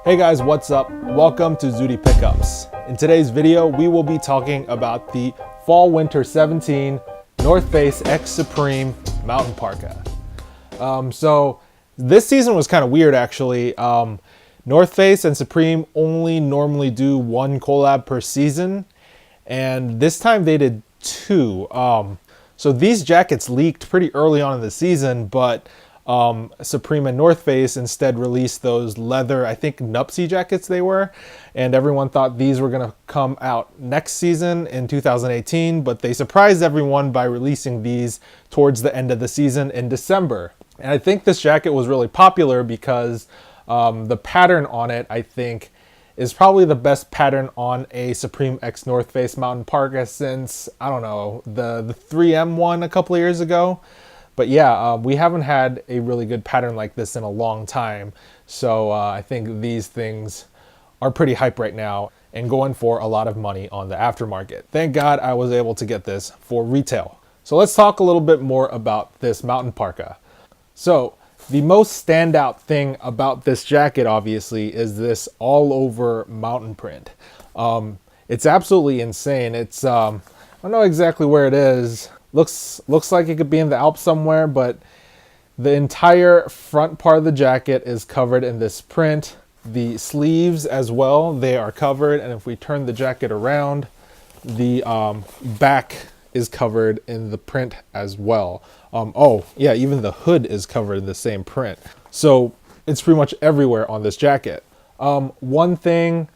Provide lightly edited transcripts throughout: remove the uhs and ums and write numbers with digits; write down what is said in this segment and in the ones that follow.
Hey guys, what's up? Welcome to Zudi Pickups. In today's video, we will be talking about the Fall Winter 17 North Face X Supreme Mountain Parka. So this season was kind of weird actually. North Face and Supreme only normally do one collab per season, and this time they did two. So these jackets leaked pretty early on in the season, but Supreme and North Face instead released those leather, I think Nupsy jackets they were, and everyone thought these were going to come out next season in 2018, but they surprised everyone by releasing these towards the end of the season in December. And I think this jacket was really popular because the pattern on it, I think, is probably the best pattern on a Supreme X North Face Mountain Parka since, I don't know, the 3M one a couple of years ago. But yeah, we haven't had a really good pattern like this in a long time. So I think these things are pretty hype right now and going for a lot of money on the aftermarket. Thank God I was able to get this for retail. So let's talk a little bit more about this Mountain Parka. So the most standout thing about this jacket, obviously, is this all over mountain print. It's absolutely insane. It's, I don't know exactly where it is. Looks like it could be in the Alps somewhere, but the entire front part of the jacket is covered in this print. The sleeves as well, they are covered. And if we turn the jacket around, the back is covered in the print as well. Oh yeah, even the hood is covered in the same print. So it's pretty much everywhere on this jacket. One thing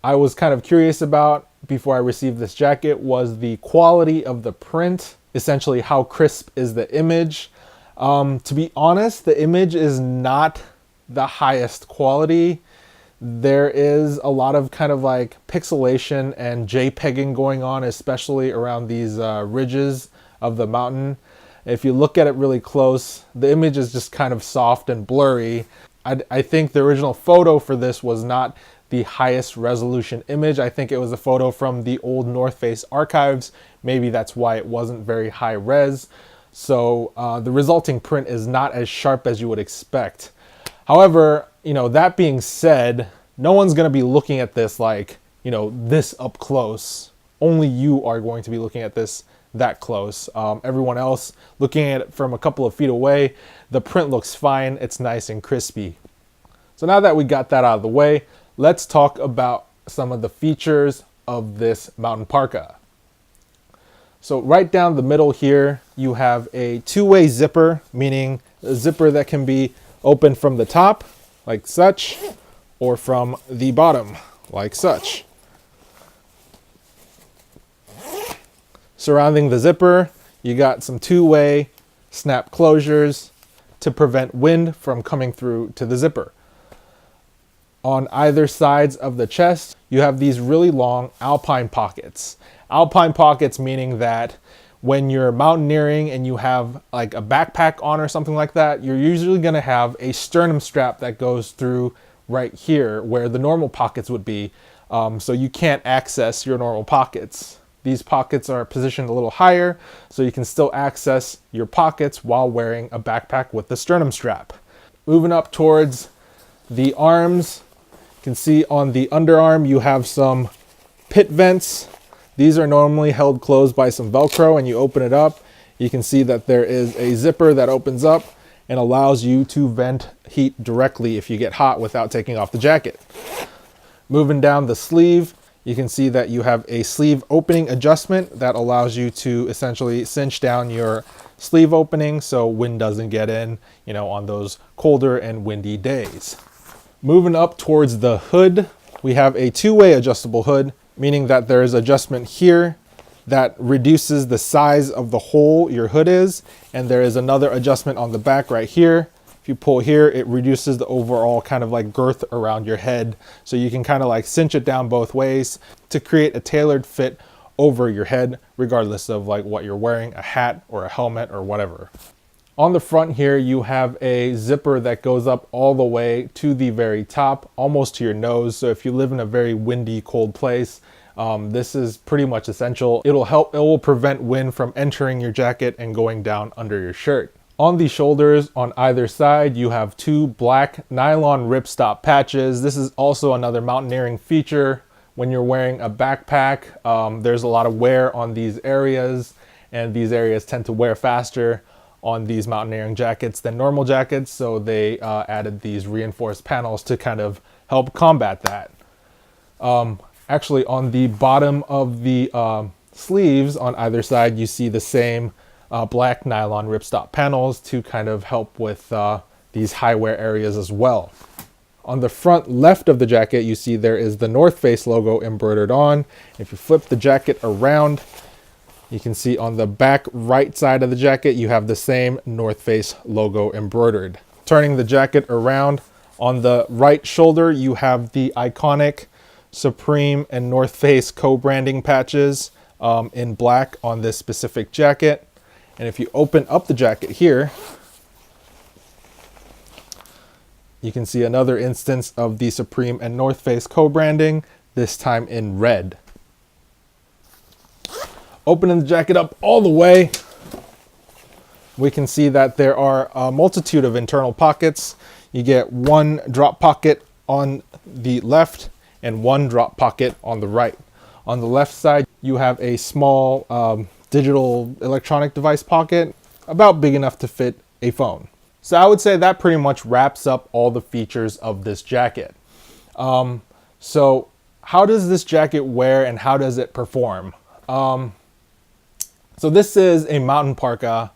I was kind of curious about before I received this jacket was the quality of the print. Essentially, how crisp is the image? To be honest, the image is not the highest quality. There is a lot of kind of like pixelation and JPEGing going on, especially around these ridges of the mountain. If you look at it really close, the image is just kind of soft and blurry. I think the original photo for this was not the highest resolution image. I think it was a photo from the old North Face archives. Maybe that's why it wasn't very high res. So the resulting print is not as sharp as you would expect. However, you know, that being said, no one's going to be looking at this like, you know, this up close. Only you are going to be looking at this that close. Everyone else looking at it from a couple of feet away, the print looks fine. It's nice and crispy. So now that we got that out of the way, let's talk about some of the features of this Mountain Parka. So right down the middle here, you have a two-way zipper, meaning a zipper that can be opened from the top, like such, or from the bottom, like such. Surrounding the zipper, you got some two-way snap closures to prevent wind from coming through to the zipper. On either sides of the chest, you have these really long alpine pockets. Alpine pockets meaning that when you're mountaineering and you have like a backpack on or something like that, you're usually going to have a sternum strap that goes through right here where the normal pockets would be. So you can't access your normal pockets. These pockets are positioned a little higher, so you can still access your pockets while wearing a backpack with the sternum strap. Moving up towards the arms, you can see on the underarm you have some pit vents. These are normally held closed by some Velcro, and you open it up. You can see that there is a zipper that opens up and allows you to vent heat directly if you get hot without taking off the jacket. Moving down the sleeve, you can see that you have a sleeve opening adjustment that allows you to essentially cinch down your sleeve opening so wind doesn't get in, you know, on those colder and windy days. Moving up towards the hood, we have a two-way adjustable hood, meaning that there is adjustment here that reduces the size of the hole your hood is, and there is another adjustment on the back right here. If you pull here, it reduces the overall kind of like girth around your head, so you can kind of like cinch it down both ways to create a tailored fit over your head, regardless of like what you're wearing, a hat or a helmet or whatever. On the front here, you have a zipper that goes up all the way to the very top, almost to your nose. So if you live in a very windy, cold place, this is pretty much essential. It will prevent wind from entering your jacket and going down under your shirt. On the shoulders on either side, you have two black nylon ripstop patches. This is also another mountaineering feature. When you're wearing a backpack, there's a lot of wear on these areas, and these areas tend to wear faster on these mountaineering jackets than normal jackets, so they added these reinforced panels to kind of help combat that. Actually, on the bottom of the sleeves on either side, you see the same black nylon ripstop panels to kind of help with these high wear areas as well. On the front left of the jacket, you see there is the North Face logo embroidered on. If you flip the jacket around, you can see on the back right side of the jacket, you have the same North Face logo embroidered. Turning the jacket around, on the right shoulder, you have the iconic Supreme and North Face co-branding patches in black on this specific jacket. And if you open up the jacket here, you can see another instance of the Supreme and North Face co-branding, this time in red. Opening the jacket up all the way, we can see that there are a multitude of internal pockets. You get one drop pocket on the left and one drop pocket on the right. On the left side, you have a small digital electronic device pocket, about big enough to fit a phone. So I would say that pretty much wraps up all the features of this jacket. So how does this jacket wear and how does it perform? So this is a mountain parka,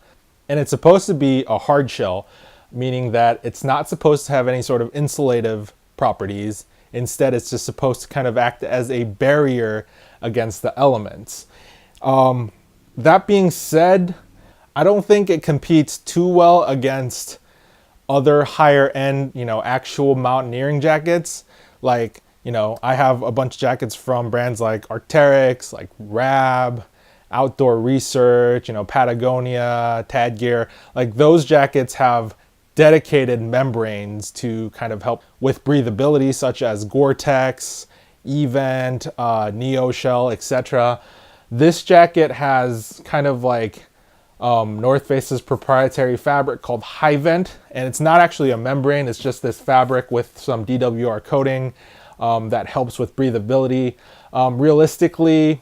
and it's supposed to be a hard shell, meaning that it's not supposed to have any sort of insulative properties. Instead, it's just supposed to kind of act as a barrier against the elements. That being said, I don't think it competes too well against other higher end, actual mountaineering jackets. Like, I have a bunch of jackets from brands like Arc'teryx, like Rab, Outdoor Research, Patagonia, Tad Gear. Like, those jackets have dedicated membranes to kind of help with breathability, such as Gore-Tex, Event, Neoshell, etc. This jacket has kind of like North Face's proprietary fabric called High Vent, and it's not actually a membrane, it's just this fabric with some DWR coating that helps with breathability. Realistically,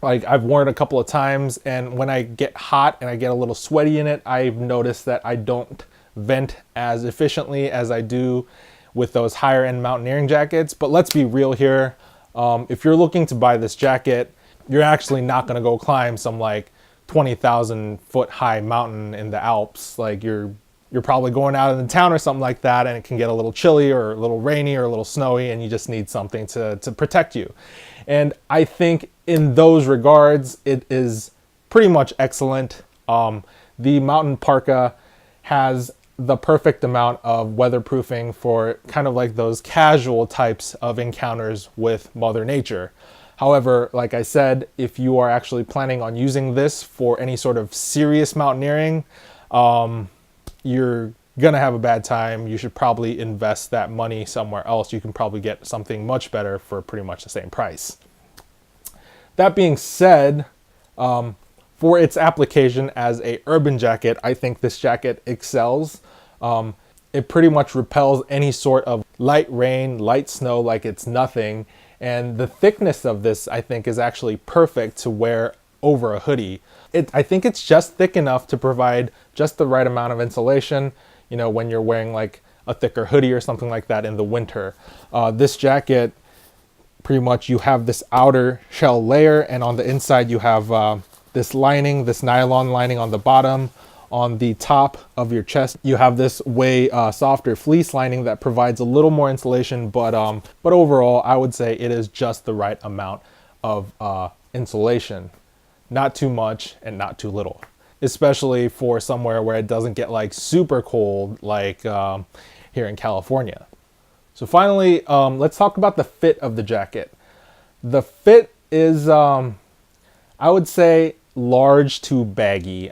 like, I've worn it a couple of times, and when I get hot and I get a little sweaty in it, I've noticed that I don't vent as efficiently as I do with those higher end mountaineering jackets. But let's be real here. If you're looking to buy this jacket, you're actually not going to go climb some like 20,000 foot high mountain in the Alps. Like, you're probably going out in the town or something like that, and it can get a little chilly or a little rainy or a little snowy, and you just need something to protect you. And I think in those regards, it is pretty much excellent. The mountain parka has the perfect amount of weatherproofing for kind of like those casual types of encounters with Mother Nature. However, like I said, if you are actually planning on using this for any sort of serious mountaineering, you're gonna have a bad time. You should probably invest that money somewhere else. You can probably get something much better for pretty much the same price. That being said, for its application as a urban jacket, I think this jacket excels. It pretty much repels any sort of light rain, light snow like it's nothing. And the thickness of this, I think, is actually perfect to wear over a hoodie. I think it's just thick enough to provide just the right amount of insulation, when you're wearing like a thicker hoodie or something like that in the winter. This jacket, pretty much you have this outer shell layer, and on the inside you have this lining, this nylon lining on the bottom. On the top of your chest, you have this way softer fleece lining that provides a little more insulation, but overall, I would say it is just the right amount of insulation. Not too much and not too little, especially for somewhere where it doesn't get like super cold, like here in California. So finally, let's talk about the fit of the jacket. The fit is, I would say, large to baggy.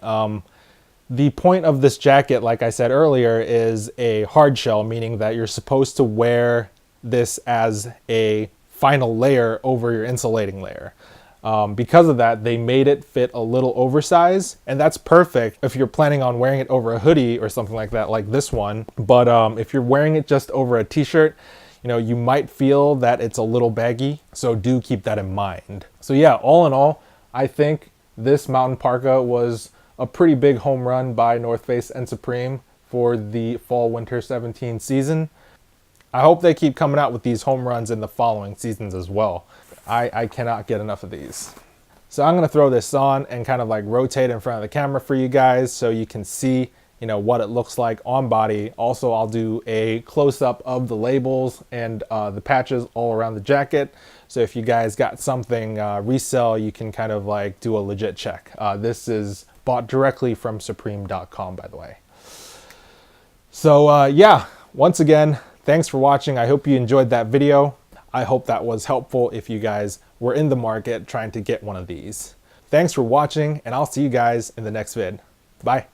The point of this jacket, like I said earlier, is a hard shell, meaning that you're supposed to wear this as a final layer over your insulating layer. Because of that, they made it fit a little oversized, and that's perfect if you're planning on wearing it over a hoodie or something like that, like this one. But if you're wearing it just over a t-shirt, you know, you might feel that it's a little baggy, so do keep that in mind. So yeah, all in all, I think this mountain parka was a pretty big home run by North Face and Supreme for the fall winter 17 season. I hope they keep coming out with these home runs in the following seasons as well. I cannot get enough of these. So I'm gonna throw this on and kind of like rotate in front of the camera for you guys so you can see, you know, what it looks like on body. Also, I'll do a close-up of the labels and the patches all around the jacket. So if you guys got something resell, you can kind of like do a legit check. This is bought directly from Supreme.com, by the way. So yeah, once again, thanks for watching. I hope you enjoyed that video. I hope that was helpful if you guys were in the market trying to get one of these. Thanks for watching, and I'll see you guys in the next vid. Bye.